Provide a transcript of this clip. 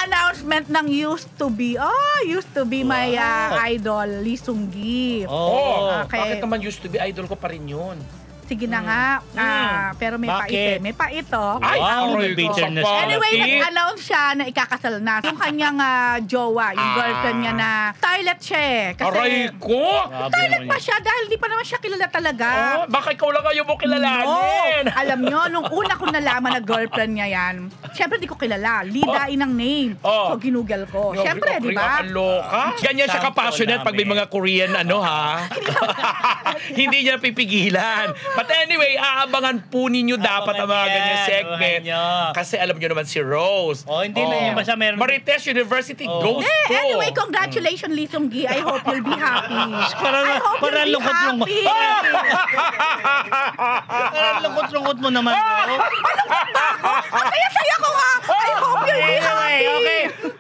announcement ng used to be. Oh, used to be my idol, Lee Seung-gi. Bakit naman used to be idol ko pa rin yun? Sige na nga. Pero may pait eh. May pait oh. Ay, may bitterness. Anyway, nag-announce siya na ikakasal na. Yung kanyang jowa, yung girlfriend niya na starlet siya eh. Kasi Aray ko! starlet pa siya dahil di pa naman siya kilala talaga. Baka ikaw lang ayaw mo kilalanin. Alam nyo, nung una ko nalaman na girlfriend niya yan, syempre di ko kilala. Lidain ang name. So, ginugel ko. Syempre, di ba? Ganyan siya ka-passionate pag may mga Korean Hindi niya pipigilan. But anyway, aabangan po ninyo dapat ang mga ganyan segment. Kasi alam nyo naman si Rose. Hindi na yun. Basta meron. Marites University goes to. Anyway, congratulations, Lee Seung-gi. I hope you'll be happy. Parang lungkot-lungkot. Parang lungkot-lungkot mo naman. Malungkot ba ako? Ang saya-saya ko nga. I hope you'll be happy. Okay.